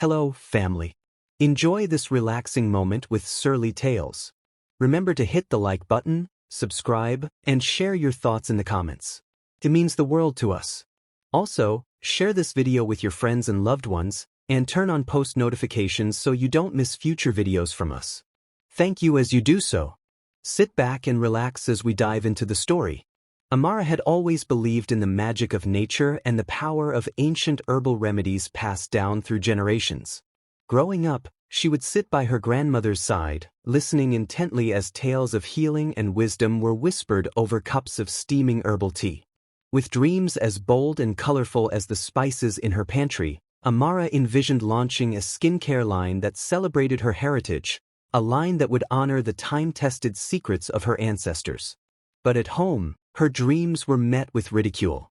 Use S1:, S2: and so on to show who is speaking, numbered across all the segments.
S1: Hello, family. Enjoy this relaxing moment with Surly Tales. Remember to hit the like button, subscribe, and share your thoughts in the comments. It means the world to us. Also, share this video with your friends and loved ones, and turn on post notifications so you don't miss future videos from us. Thank you as you do so. Sit back and relax as we dive into the story. Amara had always believed in the magic of nature and the power of ancient herbal remedies passed down through generations. Growing up, she would sit by her grandmother's side, listening intently as tales of healing and wisdom were whispered over cups of steaming herbal tea. With dreams as bold and colorful as the spices in her pantry, Amara envisioned launching a skincare line that celebrated her heritage, a line that would honor the time-tested secrets of her ancestors. But at home, her dreams were met with ridicule.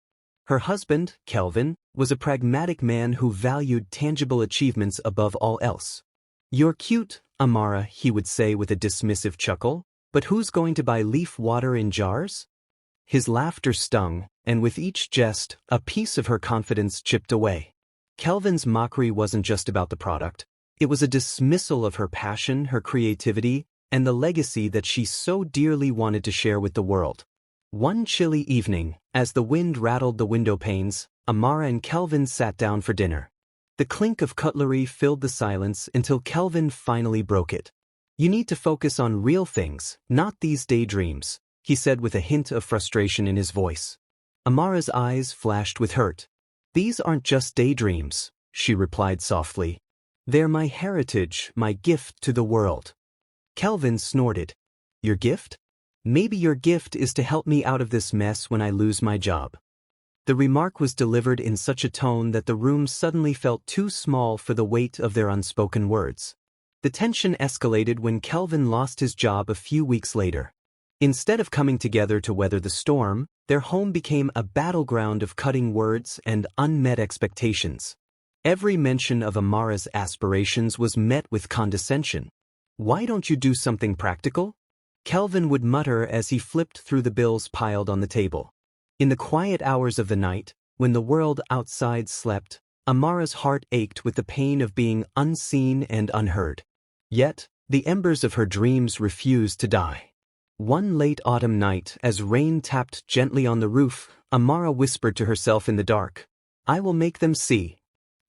S1: Her husband, Kelvin, was a pragmatic man who valued tangible achievements above all else. "You're cute, Amara," he would say with a dismissive chuckle, "but who's going to buy leaf water in jars?" His laughter stung, and with each jest, a piece of her confidence chipped away. Kelvin's mockery wasn't just about the product. It was a dismissal of her passion, her creativity, and the legacy that she so dearly wanted to share with the world. One chilly evening, as the wind rattled the window panes, Amara and Kelvin sat down for dinner. The clink of cutlery filled the silence until Kelvin finally broke it. "You need to focus on real things, not these daydreams," he said with a hint of frustration in his voice. Amara's eyes flashed with hurt. "These aren't just daydreams," she replied softly. "They're my heritage, my gift to the world." Kelvin snorted. "Your gift? Maybe your gift is to help me out of this mess when I lose my job." The remark was delivered in such a tone that the room suddenly felt too small for the weight of their unspoken words. The tension escalated when Kelvin lost his job a few weeks later. Instead of coming together to weather the storm, their home became a battleground of cutting words and unmet expectations. Every mention of Amara's aspirations was met with condescension. "Why don't you do something practical?" Kelvin would mutter as he flipped through the bills piled on the table. In the quiet hours of the night, when the world outside slept, Amara's heart ached with the pain of being unseen and unheard. Yet, the embers of her dreams refused to die. One late autumn night, as rain tapped gently on the roof, Amara whispered to herself in the dark, "I will make them see.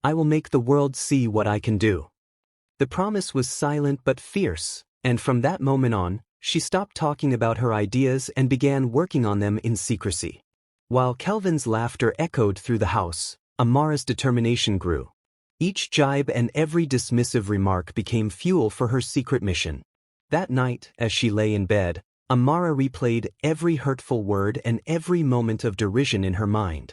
S1: I will make the world see what I can do." The promise was silent but fierce, and from that moment on, she stopped talking about her ideas and began working on them in secrecy. While Kelvin's laughter echoed through the house, Amara's determination grew. Each jibe and every dismissive remark became fuel for her secret mission. That night, as she lay in bed, Amara replayed every hurtful word and every moment of derision in her mind.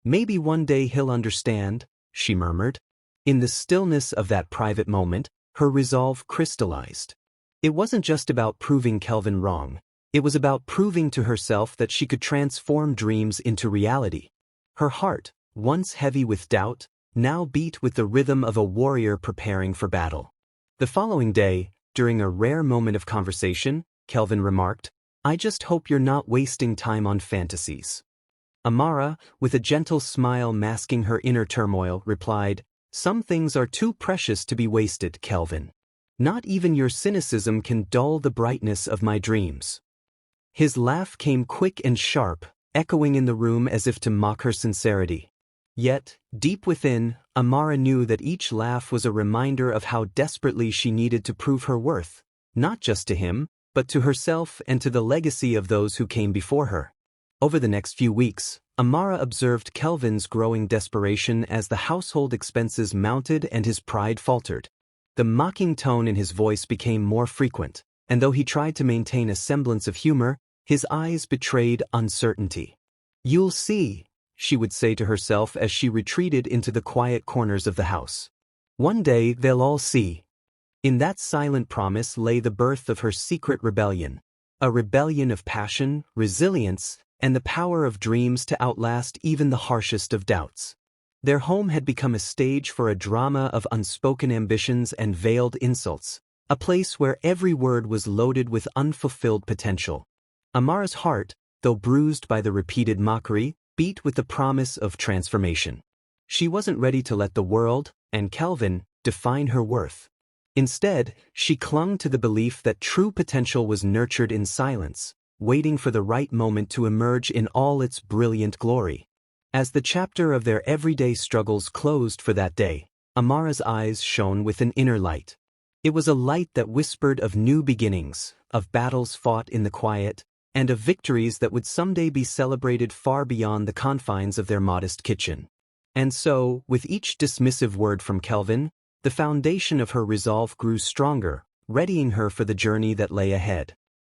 S1: "Maybe one day he'll understand," she murmured. In the stillness of that private moment, her resolve crystallized. It wasn't just about proving Kelvin wrong. It was about proving to herself that she could transform dreams into reality. Her heart, once heavy with doubt, now beat with the rhythm of a warrior preparing for battle. The following day, during a rare moment of conversation, Kelvin remarked, "I just hope you're not wasting time on fantasies." Amara, with a gentle smile masking her inner turmoil, replied, "Some things are too precious to be wasted, Kelvin. Not even your cynicism can dull the brightness of my dreams." His laugh came quick and sharp, echoing in the room as if to mock her sincerity. Yet, deep within, Amara knew that each laugh was a reminder of how desperately she needed to prove her worth, not just to him, but to herself and to the legacy of those who came before her. Over the next few weeks, Amara observed Kelvin's growing desperation as the household expenses mounted and his pride faltered. The mocking tone in his voice became more frequent, and though he tried to maintain a semblance of humor, his eyes betrayed uncertainty. "You'll see," she would say to herself as she retreated into the quiet corners of the house. "One day they'll all see." In that silent promise lay the birth of her secret rebellion, a rebellion of passion, resilience, and the power of dreams to outlast even the harshest of doubts. Their home had become a stage for a drama of unspoken ambitions and veiled insults, a place where every word was loaded with unfulfilled potential. Amara's heart, though bruised by the repeated mockery, beat with the promise of transformation. She wasn't ready to let the world, and Kelvin, define her worth. Instead, she clung to the belief that true potential was nurtured in silence, waiting for the right moment to emerge in all its brilliant glory. As the chapter of their everyday struggles closed for that day, Amara's eyes shone with an inner light. It was a light that whispered of new beginnings, of battles fought in the quiet, and of victories that would someday be celebrated far beyond the confines of their modest kitchen. And so, with each dismissive word from Kelvin, the foundation of her resolve grew stronger, readying her for the journey that lay ahead.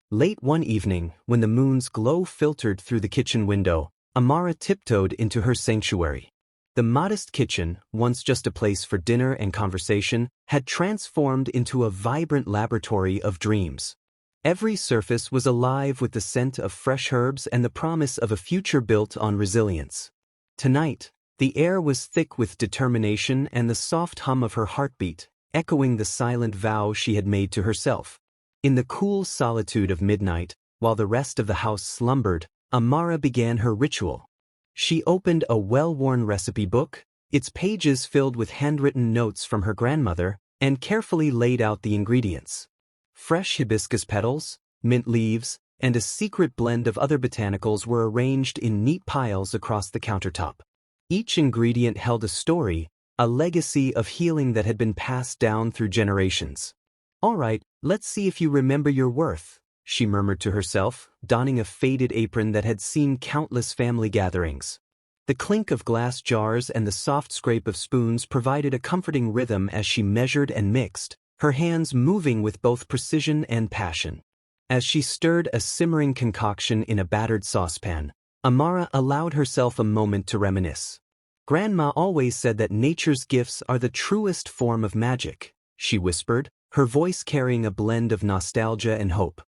S1: Late one evening, when the moon's glow filtered through the kitchen window, Amara tiptoed into her sanctuary. The modest kitchen, once just a place for dinner and conversation, had transformed into a vibrant laboratory of dreams. Every surface was alive with the scent of fresh herbs and the promise of a future built on resilience. Tonight, the air was thick with determination and the soft hum of her heartbeat, echoing the silent vow she had made to herself. In the cool solitude of midnight, while the rest of the house slumbered, Amara began her ritual. She opened a well-worn recipe book, its pages filled with handwritten notes from her grandmother, and carefully laid out the ingredients. Fresh hibiscus petals, mint leaves, and a secret blend of other botanicals were arranged in neat piles across the countertop. Each ingredient held a story, a legacy of healing that had been passed down through generations. "All right, let's see if you remember your worth," she murmured to herself, donning a faded apron that had seen countless family gatherings. The clink of glass jars and the soft scrape of spoons provided a comforting rhythm as she measured and mixed, her hands moving with both precision and passion. As she stirred a simmering concoction in a battered saucepan, Amara allowed herself a moment to reminisce. "Grandma always said that nature's gifts are the truest form of magic," she whispered, her voice carrying a blend of nostalgia and hope.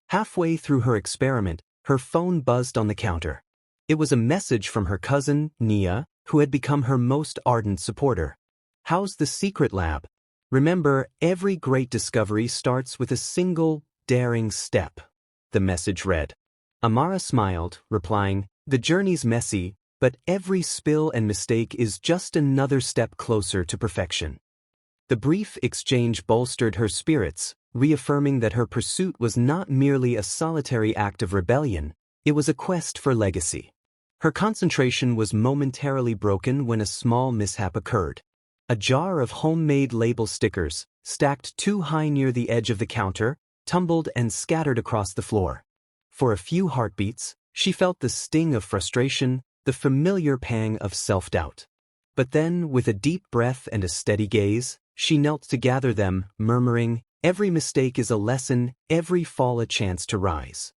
S1: Halfway through her experiment, her phone buzzed on the counter. It was a message from her cousin, Nia, who had become her most ardent supporter. "How's the secret lab? Remember, every great discovery starts with a single, daring step," the message read. Amara smiled, replying, "The journey's messy, but every spill and mistake is just another step closer to perfection." The brief exchange bolstered her spirits, reaffirming that her pursuit was not merely a solitary act of rebellion, it was a quest for legacy. Her concentration was momentarily broken when a small mishap occurred. A jar of homemade label stickers, stacked too high near the edge of the counter, tumbled and scattered across the floor. For a few heartbeats, she felt the sting of frustration, the familiar pang of self-doubt. But then, with a deep breath and a steady gaze, she knelt to gather them, murmuring, "Every mistake is a lesson, every fall a chance to rise."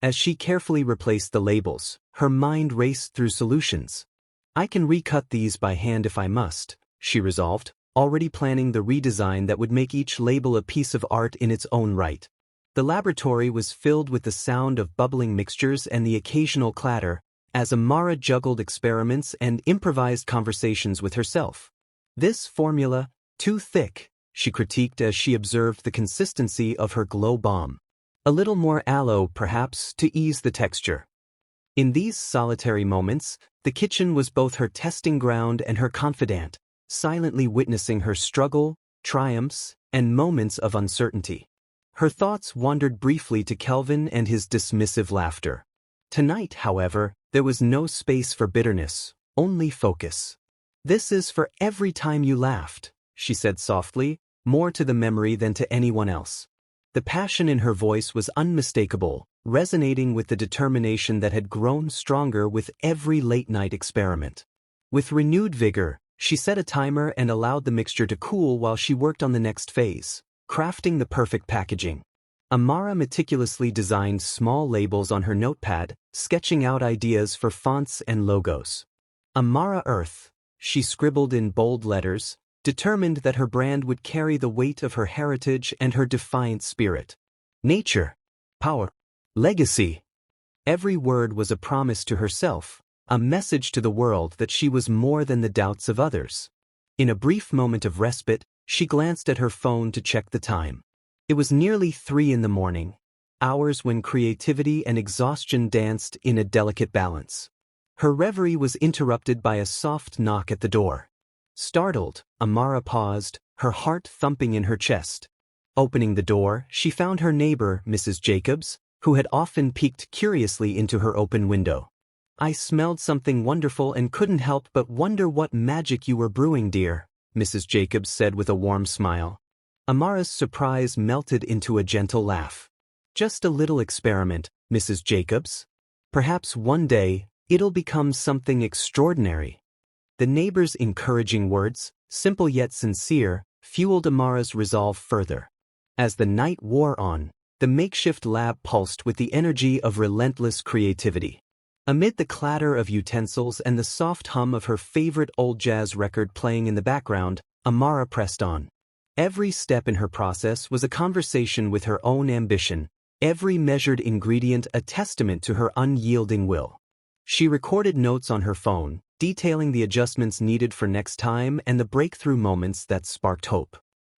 S1: As she carefully replaced the labels, her mind raced through solutions. "I can recut these by hand if I must," she resolved, already planning the redesign that would make each label a piece of art in its own right. The laboratory was filled with the sound of bubbling mixtures and the occasional clatter, as Amara juggled experiments and improvised conversations with herself. "This formula, too thick," she critiqued as she observed the consistency of her glow bomb. "A little more aloe, perhaps, to ease the texture." In these solitary moments, the kitchen was both her testing ground and her confidant, silently witnessing her struggle, triumphs, and moments of uncertainty. Her thoughts wandered briefly to Kelvin and his dismissive laughter. Tonight, however, there was no space for bitterness, only focus. "This is for every time you laughed," she said softly, more to the memory than to anyone else. The passion in her voice was unmistakable, resonating with the determination that had grown stronger with every late-night experiment. With renewed vigor, she set a timer and allowed the mixture to cool while she worked on the next phase, crafting the perfect packaging. Amara meticulously designed small labels on her notepad, sketching out ideas for fonts and logos. "Amara Earth," she scribbled in bold letters, determined that her brand would carry the weight of her heritage and her defiant spirit. "Nature, power, legacy." Every word was a promise to herself, a message to the world that she was more than the doubts of others. In a brief moment of respite, she glanced at her phone to check the time. It was nearly 3 in the morning, hours when creativity and exhaustion danced in a delicate balance. Her reverie was interrupted by a soft knock at the door. Startled, Amara paused, her heart thumping in her chest. Opening the door, she found her neighbor, Mrs. Jacobs, who had often peeked curiously into her open window. "I smelled something wonderful and couldn't help but wonder what magic you were brewing, dear," Mrs. Jacobs said with a warm smile. Amara's surprise melted into a gentle laugh. "Just a little experiment, Mrs. Jacobs. Perhaps one day, it'll become something extraordinary." The neighbor's encouraging words, simple yet sincere, fueled Amara's resolve further. As the night wore on, the makeshift lab pulsed with the energy of relentless creativity. Amid the clatter of utensils and the soft hum of her favorite old jazz record playing in the background, Amara pressed on. Every step in her process was a conversation with her own ambition, every measured ingredient a testament to her unyielding will. She recorded notes on her phone, detailing the adjustments needed for next time and the breakthrough moments that sparked hope.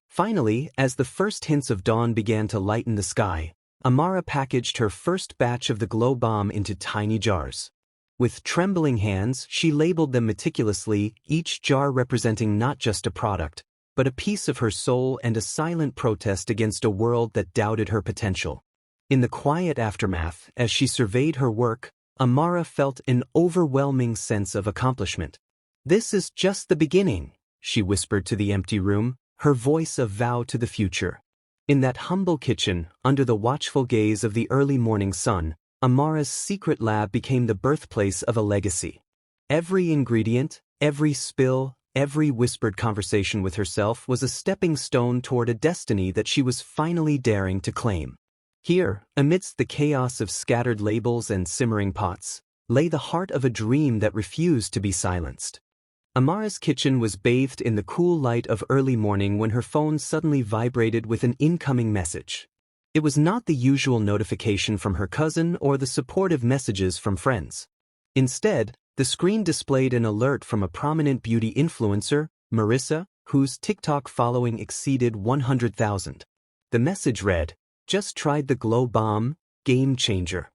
S1: Finally, as the first hints of dawn began to lighten the sky, Amara packaged her first batch of the glow bomb into tiny jars. With trembling hands, she labeled them meticulously, each jar representing not just a product, but a piece of her soul and a silent protest against a world that doubted her potential. In the quiet aftermath, as she surveyed her work, Amara felt an overwhelming sense of accomplishment. "This is just the beginning," she whispered to the empty room, her voice a vow to the future. In that humble kitchen, under the watchful gaze of the early morning sun, Amara's secret lab became the birthplace of a legacy. Every ingredient, every spill, every whispered conversation with herself was a stepping stone toward a destiny that she was finally daring to claim. Here, amidst the chaos of scattered labels and simmering pots, lay the heart of a dream that refused to be silenced. Amara's kitchen was bathed in the cool light of early morning when her phone suddenly vibrated with an incoming message. It was not the usual notification from her cousin or the supportive messages from friends. Instead, the screen displayed an alert from a prominent beauty influencer, Marissa, whose TikTok following exceeded 100,000. The message read, "Just tried the glow bomb, game changer."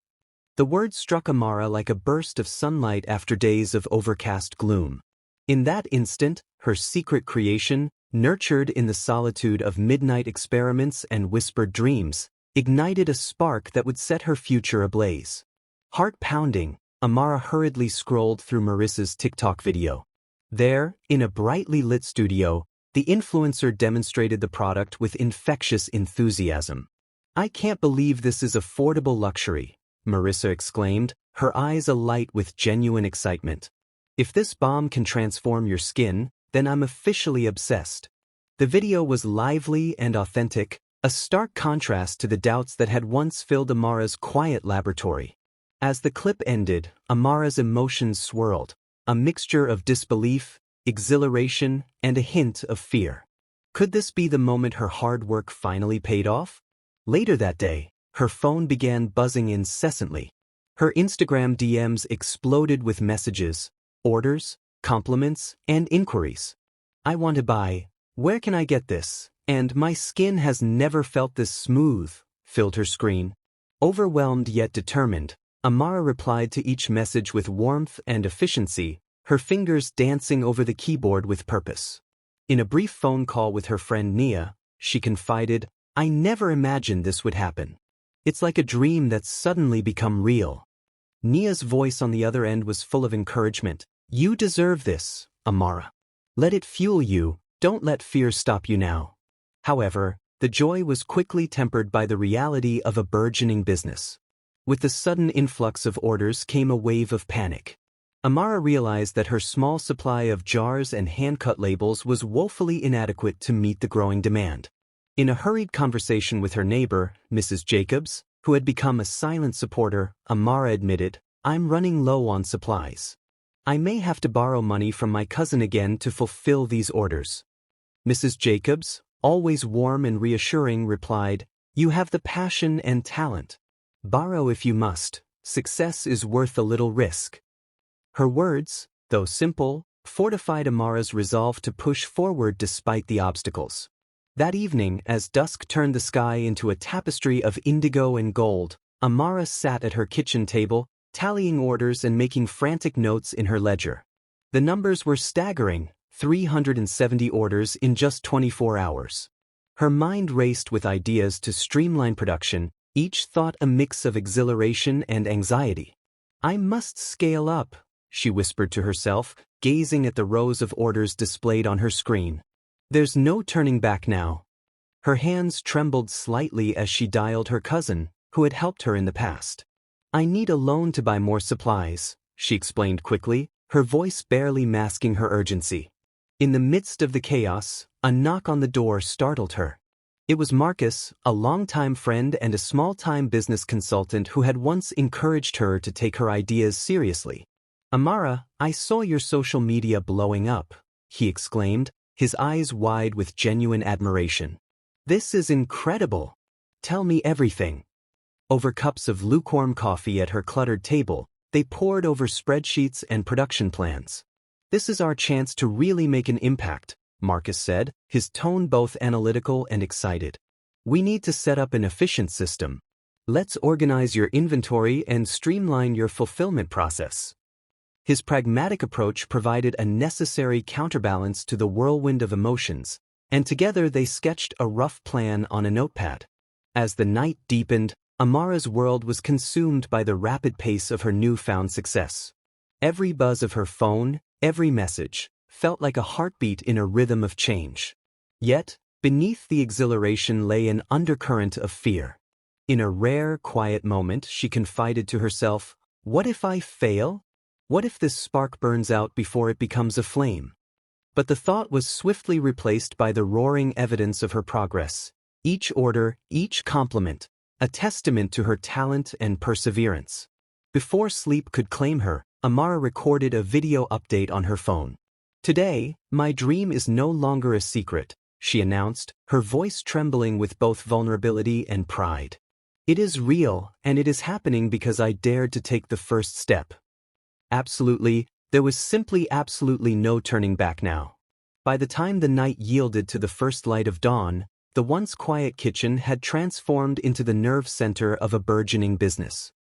S1: The words struck Amara like a burst of sunlight after days of overcast gloom. In that instant, her secret creation, nurtured in the solitude of midnight experiments and whispered dreams, ignited a spark that would set her future ablaze. Heart-pounding, Amara hurriedly scrolled through Marissa's TikTok video. There, in a brightly lit studio, the influencer demonstrated the product with infectious enthusiasm. "I can't believe this is affordable luxury," Marissa exclaimed, her eyes alight with genuine excitement. "If this balm can transform your skin, then I'm officially obsessed." The video was lively and authentic, a stark contrast to the doubts that had once filled Amara's quiet laboratory. As the clip ended, Amara's emotions swirled, a mixture of disbelief, exhilaration, and a hint of fear. Could this be the moment her hard work finally paid off? Later that day, her phone began buzzing incessantly. Her Instagram DMs exploded with messages, orders, compliments, and inquiries. "I want to buy. Where can I get this? And my skin has never felt this smooth," filled her screen. Overwhelmed yet determined, Amara replied to each message with warmth and efficiency, her fingers dancing over the keyboard with purpose. In a brief phone call with her friend Nia, she confided, "I never imagined this would happen. It's like a dream that's suddenly become real." Nia's voice on the other end was full of encouragement. "You deserve this, Amara. Let it fuel you, don't let fear stop you now." However, the joy was quickly tempered by the reality of a burgeoning business. With the sudden influx of orders came a wave of panic. Amara realized that her small supply of jars and hand-cut labels was woefully inadequate to meet the growing demand. In a hurried conversation with her neighbor, Mrs. Jacobs, who had become a silent supporter, Amara admitted, "I'm running low on supplies. I may have to borrow money from my cousin again to fulfill these orders." Mrs. Jacobs, always warm and reassuring, replied, "You have the passion and talent. Borrow if you must. Success is worth a little risk." Her words, though simple, fortified Amara's resolve to push forward despite the obstacles. That evening, as dusk turned the sky into a tapestry of indigo and gold, Amara sat at her kitchen table, tallying orders and making frantic notes in her ledger. The numbers were staggering, 370 orders in just 24 hours. Her mind raced with ideas to streamline production, each thought a mix of exhilaration and anxiety. I must scale up, she whispered to herself, gazing at the rows of orders displayed on her screen. There's no turning back now. Her hands trembled slightly as she dialed her cousin, who had helped her in the past. I need a loan to buy more supplies, she explained quickly, her voice barely masking her urgency. In the midst of the chaos, a knock on the door startled her. It was Marcus, a longtime friend and a small-time business consultant who had once encouraged her to take her ideas seriously. Amara, I saw your social media blowing up, he exclaimed, his eyes wide with genuine admiration. This is incredible. Tell me everything. Over cups of lukewarm coffee at her cluttered table, they pored over spreadsheets and production plans. This is our chance to really make an impact, Marcus said, his tone both analytical and excited. We need to set up an efficient system. Let's organize your inventory and streamline your fulfillment process. His pragmatic approach provided a necessary counterbalance to the whirlwind of emotions, and together they sketched a rough plan on a notepad. As the night deepened, Amara's world was consumed by the rapid pace of her newfound success. Every buzz of her phone, every message, felt like a heartbeat in a rhythm of change. Yet, beneath the exhilaration lay an undercurrent of fear. In a rare, quiet moment, she confided to herself, "What if I fail? What if this spark burns out before it becomes a flame?" But the thought was swiftly replaced by the roaring evidence of her progress. Each order, each compliment, a testament to her talent and perseverance. Before sleep could claim her, Amara recorded a video update on her phone. Today, my dream is no longer a secret, she announced, her voice trembling with both vulnerability and pride. It is real, and it is happening because I dared to take the first step. Absolutely, there was simply absolutely no turning back now. By the time the night yielded to the first light of dawn, the once quiet kitchen had transformed into the nerve center of a burgeoning business.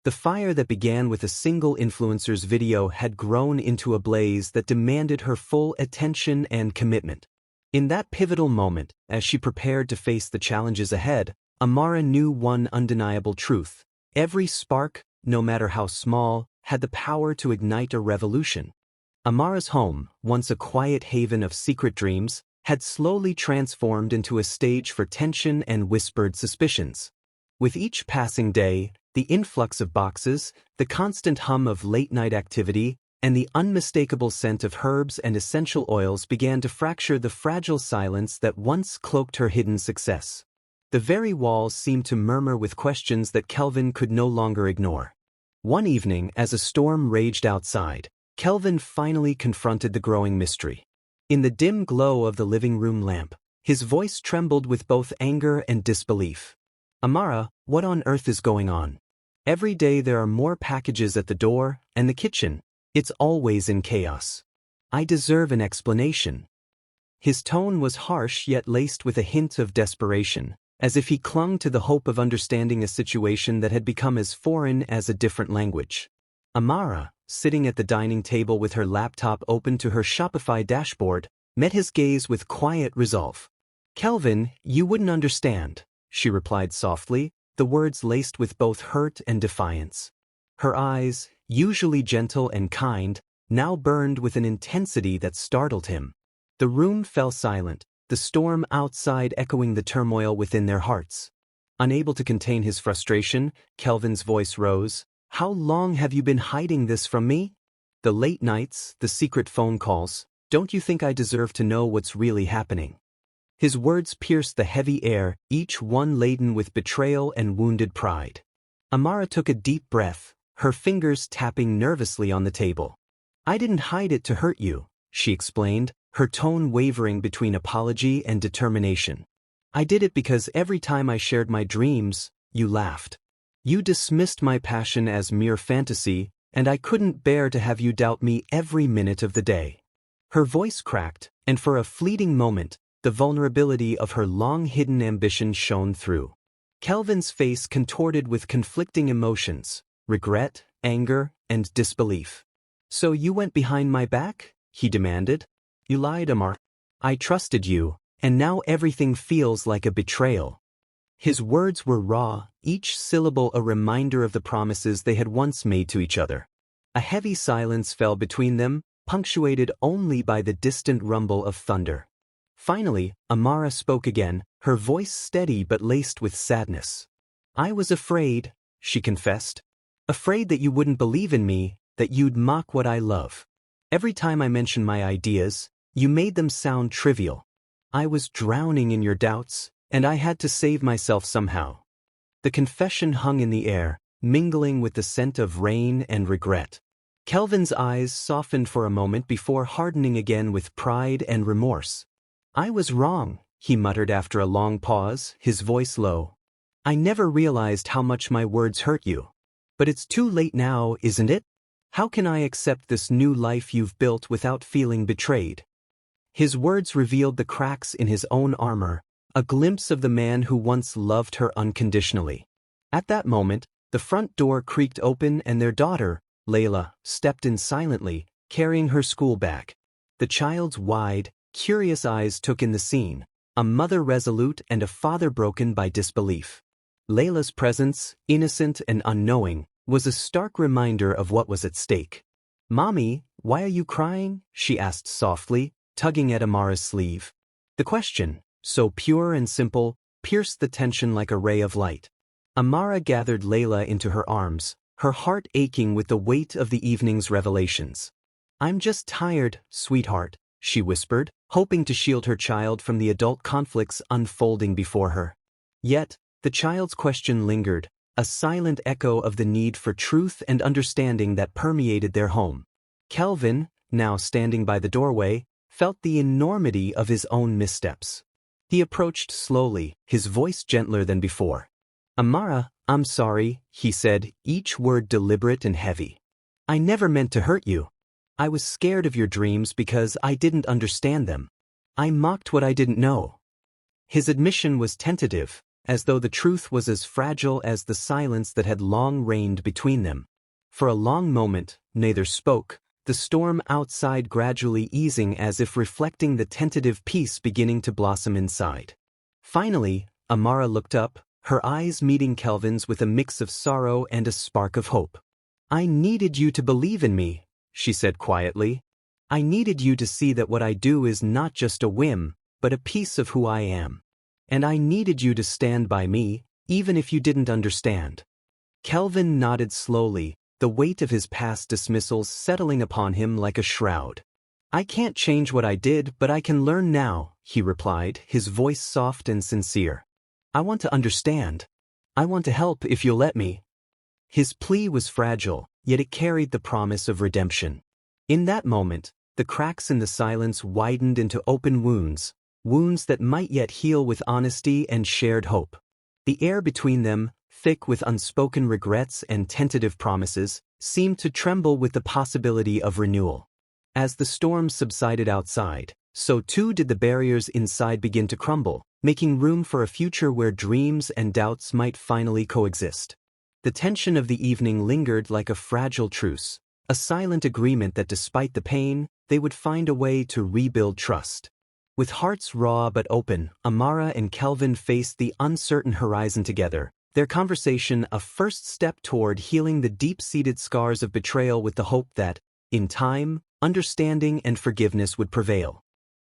S1: The fire that began with a single influencer's video had grown into a blaze that demanded her full attention and commitment. In that pivotal moment, as she prepared to face the challenges ahead, Amara knew one undeniable truth. Every spark, no matter how small, had the power to ignite a revolution. Amara's home, once a quiet haven of secret dreams, had slowly transformed into a stage for tension and whispered suspicions. With each passing day, the influx of boxes, the constant hum of late-night activity, and the unmistakable scent of herbs and essential oils began to fracture the fragile silence that once cloaked her hidden success. The very walls seemed to murmur with questions that Kelvin could no longer ignore. One evening, as a storm raged outside, Kelvin finally confronted the growing mystery. In the dim glow of the living room lamp, his voice trembled with both anger and disbelief. Amara, what on earth is going on? Every day there are more packages at the door, and the kitchen, it's always in chaos. I deserve an explanation. His tone was harsh yet laced with a hint of desperation, as if he clung to the hope of understanding a situation that had become as foreign as a different language. Amara, sitting at the dining table with her laptop open to her Shopify dashboard, met his gaze with quiet resolve. Kelvin, you wouldn't understand, she replied softly, the words laced with both hurt and defiance. Her eyes, usually gentle and kind, now burned with an intensity that startled him. The room fell silent, the storm outside echoing the turmoil within their hearts. Unable to contain his frustration, Kelvin's voice rose. How long have you been hiding this from me? The late nights, the secret phone calls, don't you think I deserve to know what's really happening? His words pierced the heavy air, each one laden with betrayal and wounded pride. Amara took a deep breath, her fingers tapping nervously on the table. I didn't hide it to hurt you, she explained, her tone wavering between apology and determination. I did it because every time I shared my dreams, you laughed. You dismissed my passion as mere fantasy, and I couldn't bear to have you doubt me every minute of the day. Her voice cracked, and for a fleeting moment, the vulnerability of her long-hidden ambition shone through. Kelvin's face contorted with conflicting emotions, regret, anger, and disbelief. So you went behind my back? He demanded. You lied, Amara. I trusted you, and now everything feels like a betrayal. His words were raw, each syllable a reminder of the promises they had once made to each other. A heavy silence fell between them, punctuated only by the distant rumble of thunder. Finally, Amara spoke again, her voice steady but laced with sadness. I was afraid, she confessed. Afraid that you wouldn't believe in me, that you'd mock what I love. Every time I mentioned my ideas, you made them sound trivial. I was drowning in your doubts, and I had to save myself somehow. The confession hung in the air, mingling with the scent of rain and regret. Kelvin's eyes softened for a moment before hardening again with pride and remorse. I was wrong, he muttered after a long pause, his voice low. I never realized how much my words hurt you. But it's too late now, isn't it? How can I accept this new life you've built without feeling betrayed? His words revealed the cracks in his own armor, a glimpse of the man who once loved her unconditionally. At that moment, the front door creaked open and their daughter, Layla, stepped in silently, carrying her school bag. The child's wide, curious eyes took in the scene, a mother resolute and a father broken by disbelief. Layla's presence, innocent and unknowing, was a stark reminder of what was at stake. Mommy, why are you crying? She asked softly, tugging at Amara's sleeve. The question, so pure and simple, pierced the tension like a ray of light. Amara gathered Layla into her arms, her heart aching with the weight of the evening's revelations. I'm just tired, sweetheart, she whispered, hoping to shield her child from the adult conflicts unfolding before her. Yet, the child's question lingered, a silent echo of the need for truth and understanding that permeated their home. Kelvin, now standing by the doorway, felt the enormity of his own missteps. He approached slowly, his voice gentler than before. Amara, I'm sorry, he said, each word deliberate and heavy. I never meant to hurt you. I was scared of your dreams because I didn't understand them. I mocked what I didn't know. His admission was tentative, as though the truth was as fragile as the silence that had long reigned between them. For a long moment, neither spoke, the storm outside gradually easing as if reflecting the tentative peace beginning to blossom inside. Finally, Amara looked up, her eyes meeting Kelvin's with a mix of sorrow and a spark of hope. I needed you to believe in me, she said quietly. I needed you to see that what I do is not just a whim, but a piece of who I am. And I needed you to stand by me, even if you didn't understand. Kelvin nodded slowly, the weight of his past dismissals settling upon him like a shroud. I can't change what I did, but I can learn now, he replied, his voice soft and sincere. I want to understand. I want to help if you'll let me. His plea was fragile, yet it carried the promise of redemption. In that moment, the cracks in the silence widened into open wounds, wounds that might yet heal with honesty and shared hope. The air between them, thick with unspoken regrets and tentative promises, seemed to tremble with the possibility of renewal. As the storm subsided outside, so too did the barriers inside begin to crumble, making room for a future where dreams and doubts might finally coexist. The tension of the evening lingered like a fragile truce, a silent agreement that despite the pain, they would find a way to rebuild trust. With hearts raw but open, Amara and Kelvin faced the uncertain horizon together, their conversation a first step toward healing the deep-seated scars of betrayal with the hope that, in time, understanding and forgiveness would prevail.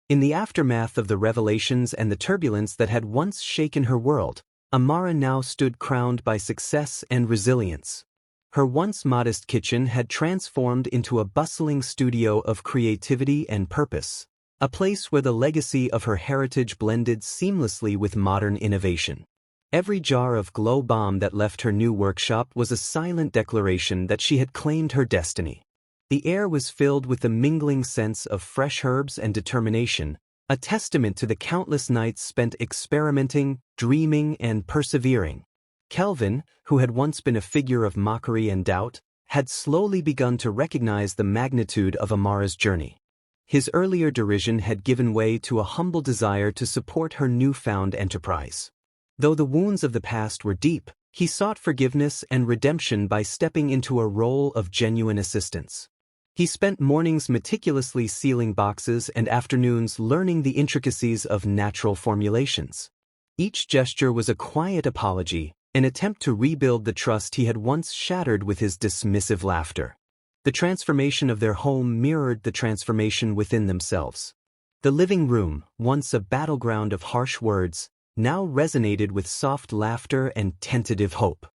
S1: In the aftermath of the revelations and the turbulence that had once shaken her world, Amara now stood crowned by success and resilience. Her once modest kitchen had transformed into a bustling studio of creativity and purpose, a place where the legacy of her heritage blended seamlessly with modern innovation. Every jar of glow bomb that left her new workshop was a silent declaration that she had claimed her destiny. The air was filled with the mingling sense of fresh herbs and determination, a testament to the countless nights spent experimenting, dreaming, and persevering. Kelvin, who had once been a figure of mockery and doubt, had slowly begun to recognize the magnitude of Amara's journey. His earlier derision had given way to a humble desire to support her newfound enterprise. Though the wounds of the past were deep, he sought forgiveness and redemption by stepping into a role of genuine assistance. He spent mornings meticulously sealing boxes and afternoons learning the intricacies of natural formulations. Each gesture was a quiet apology, an attempt to rebuild the trust he had once shattered with his dismissive laughter. The transformation of their home mirrored the transformation within themselves. The living room, once a battleground of harsh words, now resonated with soft laughter and tentative hope.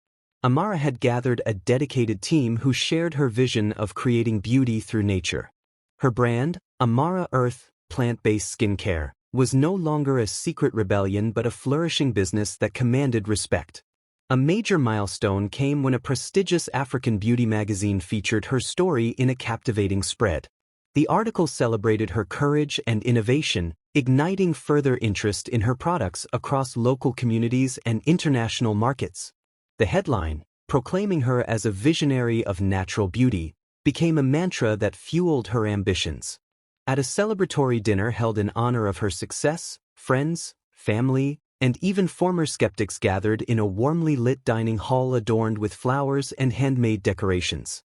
S1: Amara had gathered a dedicated team who shared her vision of creating beauty through nature. Her brand, Amara Earth, plant-based skincare, was no longer a secret rebellion but a flourishing business that commanded respect. A major milestone came when a prestigious African beauty magazine featured her story in a captivating spread. The article celebrated her courage and innovation, igniting further interest in her products across local communities and international markets. The headline, proclaiming her as a visionary of natural beauty, became a mantra that fueled her ambitions. At a celebratory dinner held in honor of her success, friends, family, and even former skeptics gathered in a warmly lit dining hall adorned with flowers and handmade decorations.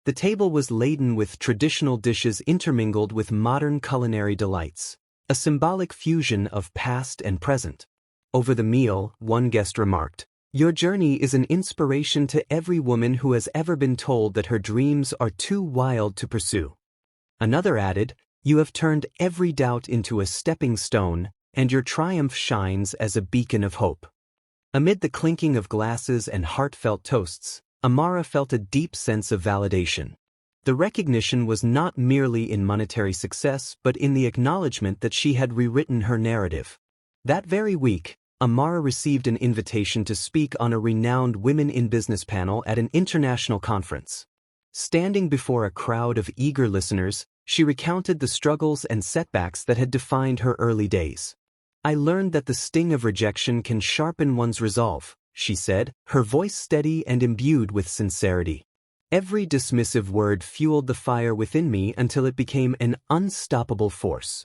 S1: The table was laden with traditional dishes intermingled with modern culinary delights, a symbolic fusion of past and present. Over the meal, one guest remarked, "Your journey is an inspiration to every woman who has ever been told that her dreams are too wild to pursue." Another added, "You have turned every doubt into a stepping stone, and your triumph shines as a beacon of hope." Amid the clinking of glasses and heartfelt toasts, Amara felt a deep sense of validation. The recognition was not merely in monetary success but in the acknowledgement that she had rewritten her narrative. That very week, Amara received an invitation to speak on a renowned Women in Business panel at an international conference. Standing before a crowd of eager listeners, she recounted the struggles and setbacks that had defined her early days. "I learned that the sting of rejection can sharpen one's resolve," she said, her voice steady and imbued with sincerity. "Every dismissive word fueled the fire within me until it became an unstoppable force."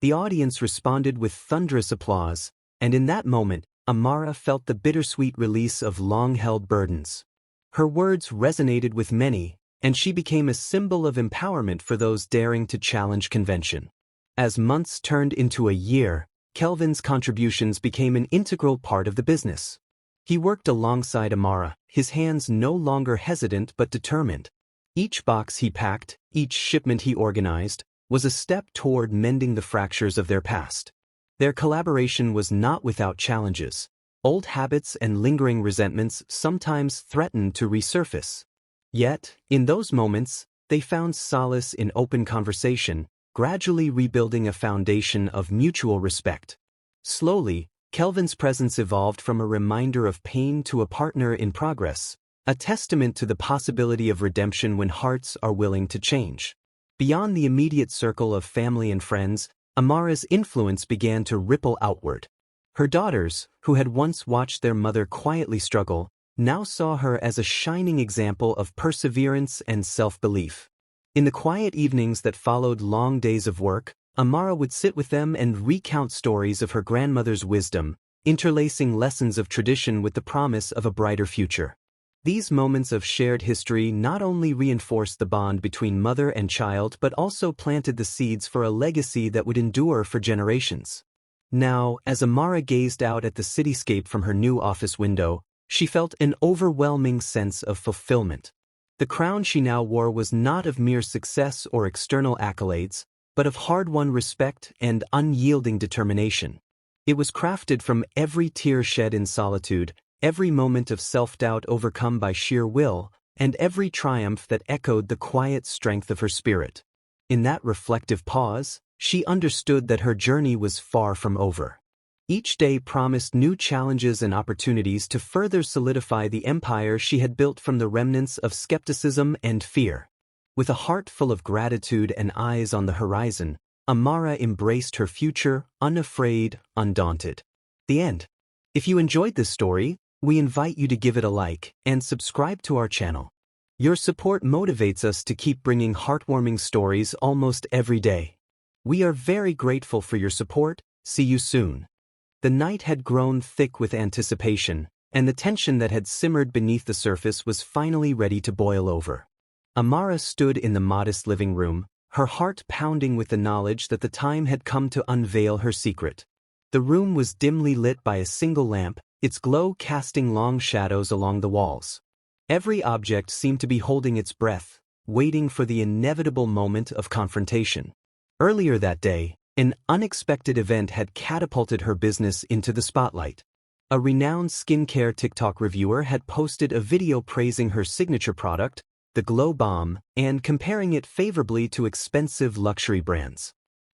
S1: The audience responded with thunderous applause, and in that moment, Amara felt the bittersweet release of long-held burdens. Her words resonated with many, and she became a symbol of empowerment for those daring to challenge convention. As months turned into a year, Kelvin's contributions became an integral part of the business. He worked alongside Amara, his hands no longer hesitant but determined. Each box he packed, each shipment he organized, was a step toward mending the fractures of their past. Their collaboration was not without challenges. Old habits and lingering resentments sometimes threatened to resurface. Yet, in those moments, they found solace in open conversation, gradually rebuilding a foundation of mutual respect. Slowly, Kelvin's presence evolved from a reminder of pain to a partner in progress, a testament to the possibility of redemption when hearts are willing to change. Beyond the immediate circle of family and friends, Amara's influence began to ripple outward. Her daughters, who had once watched their mother quietly struggle, now saw her as a shining example of perseverance and self-belief. In the quiet evenings that followed long days of work, Amara would sit with them and recount stories of her grandmother's wisdom, interlacing lessons of tradition with the promise of a brighter future. These moments of shared history not only reinforced the bond between mother and child but also planted the seeds for a legacy that would endure for generations. Now, as Amara gazed out at the cityscape from her new office window, she felt an overwhelming sense of fulfillment. The crown she now wore was not of mere success or external accolades, but of hard-won respect and unyielding determination. It was crafted from every tear shed in solitude, every moment of self-doubt overcome by sheer will, and every triumph that echoed the quiet strength of her spirit. In that reflective pause, she understood that her journey was far from over. Each day promised new challenges and opportunities to further solidify the empire she had built from the remnants of skepticism and fear. With a heart full of gratitude and eyes on the horizon, Amara embraced her future, unafraid, undaunted. The end. If you enjoyed this story, we invite you to give it a like and subscribe to our channel. Your support motivates us to keep bringing heartwarming stories almost every day. We are very grateful for your support. See you soon. The night had grown thick with anticipation, and the tension that had simmered beneath the surface was finally ready to boil over. Amara stood in the modest living room, her heart pounding with the knowledge that the time had come to unveil her secret. The room was dimly lit by a single lamp, its glow casting long shadows along the walls. Every object seemed to be holding its breath, waiting for the inevitable moment of confrontation. Earlier that day, an unexpected event had catapulted her business into the spotlight. A renowned skincare TikTok reviewer had posted a video praising her signature product, the Glow Bomb, and comparing it favorably to expensive luxury brands.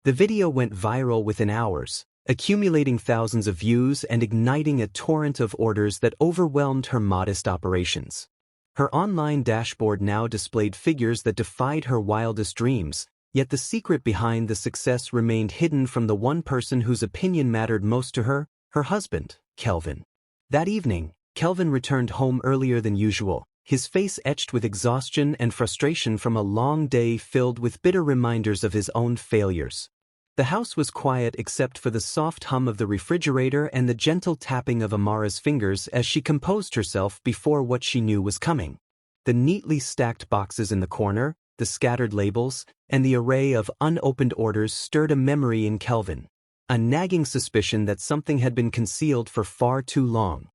S1: The video went viral within hours, accumulating thousands of views and igniting a torrent of orders that overwhelmed her modest operations. Her online dashboard now displayed figures that defied her wildest dreams, yet the secret behind the success remained hidden from the one person whose opinion mattered most to her, her husband, Kelvin. That evening, Kelvin returned home earlier than usual, his face etched with exhaustion and frustration from a long day filled with bitter reminders of his own failures. The house was quiet except for the soft hum of the refrigerator and the gentle tapping of Amara's fingers as she composed herself before what she knew was coming. The neatly stacked boxes in the corner, the scattered labels, and the array of unopened orders stirred a memory in Kelvin, a nagging suspicion that something had been concealed for far too long.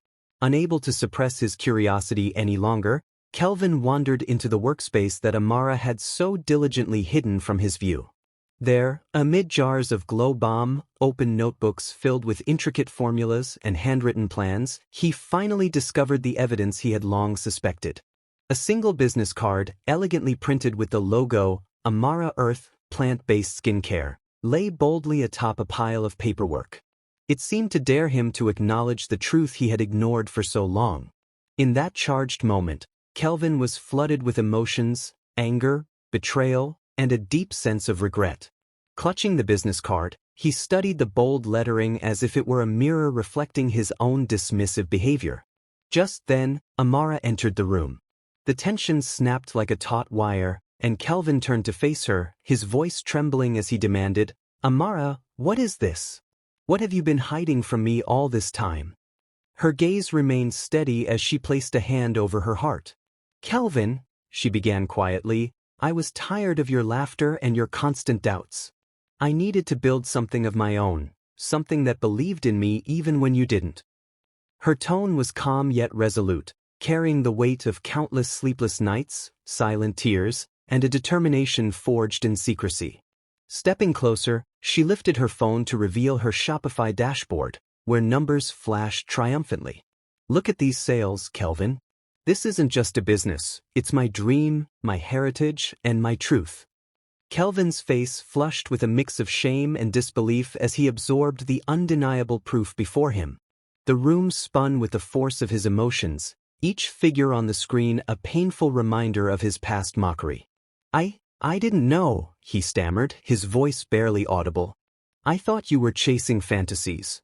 S1: Unable to suppress his curiosity any longer, Kelvin wandered into the workspace that Amara had so diligently hidden from his view. There, amid jars of Glow Bomb, open notebooks filled with intricate formulas and handwritten plans, he finally discovered the evidence he had long suspected. A single business card, elegantly printed with the logo, Amara Earth, Plant-Based Skincare, lay boldly atop a pile of paperwork. It seemed to dare him to acknowledge the truth he had ignored for so long. In that charged moment, Kelvin was flooded with emotions, anger, betrayal, and a deep sense of regret. Clutching the business card, he studied the bold lettering as if it were a mirror reflecting his own dismissive behavior. Just then, Amara entered the room. The tension snapped like a taut wire, and Kelvin turned to face her, his voice trembling as he demanded, "Amara, what is this? What have you been hiding from me all this time?" Her gaze remained steady as she placed a hand over her heart. "Kelvin," she began quietly, "I was tired of your laughter and your constant doubts. I needed to build something of my own, something that believed in me even when you didn't." Her tone was calm yet resolute, carrying the weight of countless sleepless nights, silent tears, and a determination forged in secrecy. Stepping closer, she lifted her phone to reveal her Shopify dashboard, where numbers flashed triumphantly. "Look at these sales, Kelvin. This isn't just a business, it's my dream, my heritage, and my truth." Kelvin's face flushed with a mix of shame and disbelief as he absorbed the undeniable proof before him. The room spun with the force of his emotions, each figure on the screen a painful reminder of his past mockery. I didn't know," he stammered, his voice barely audible. "I thought you were chasing fantasies."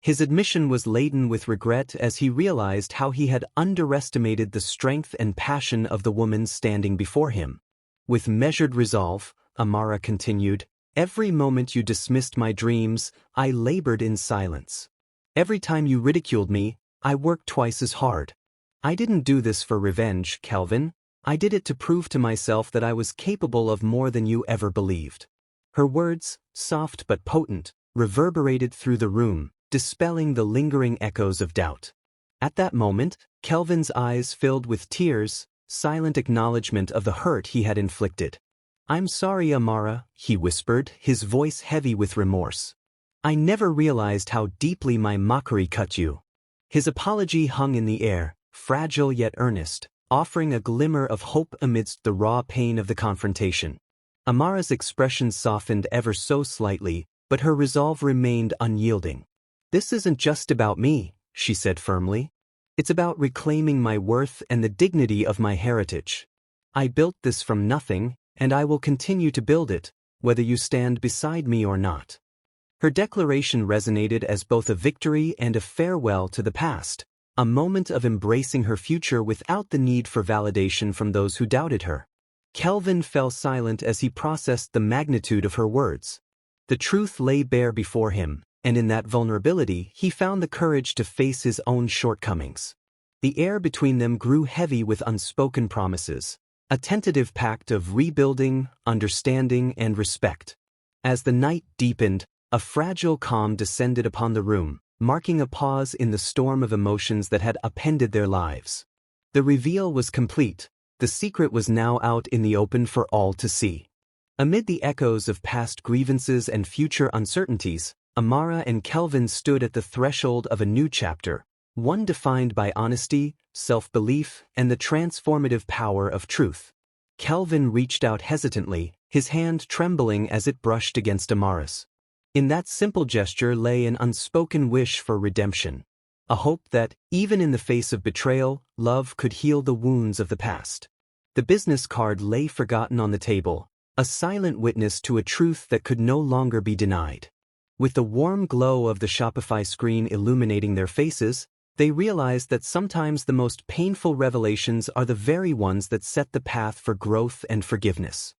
S1: His admission was laden with regret as he realized how he had underestimated the strength and passion of the woman standing before him. With measured resolve, Amara continued, "Every moment you dismissed my dreams, I labored in silence. Every time you ridiculed me, I worked twice as hard. I didn't do this for revenge, Kelvin. I did it to prove to myself that I was capable of more than you ever believed." Her words, soft but potent, reverberated through the room, dispelling the lingering echoes of doubt. At that moment, Kelvin's eyes filled with tears, silent acknowledgement of the hurt he had inflicted. "I'm sorry, Amara," he whispered, his voice heavy with remorse. "I never realized how deeply my mockery cut you." His apology hung in the air, fragile yet earnest, offering a glimmer of hope amidst the raw pain of the confrontation. Amara's expression softened ever so slightly, but her resolve remained unyielding. "This isn't just about me," she said firmly. "It's about reclaiming my worth and the dignity of my heritage. I built this from nothing, and I will continue to build it, whether you stand beside me or not." Her declaration resonated as both a victory and a farewell to the past, a moment of embracing her future without the need for validation from those who doubted her. Kelvin fell silent as he processed the magnitude of her words. The truth lay bare before him, and in that vulnerability he found the courage to face his own shortcomings. The air between them grew heavy with unspoken promises, a tentative pact of rebuilding, understanding, and respect. As the night deepened, a fragile calm descended upon the room, marking a pause in the storm of emotions that had upended their lives. The reveal was complete. The secret was now out in the open for all to see. Amid the echoes of past grievances and future uncertainties, Amara and Kelvin stood at the threshold of a new chapter, one defined by honesty, self-belief, and the transformative power of truth. Kelvin reached out hesitantly, his hand trembling as it brushed against Amara's. In that simple gesture lay an unspoken wish for redemption, a hope that, even in the face of betrayal, love could heal the wounds of the past. The business card lay forgotten on the table, a silent witness to a truth that could no longer be denied. With the warm glow of the Shopify screen illuminating their faces, they realized that sometimes the most painful revelations are the very ones that set the path for growth and forgiveness.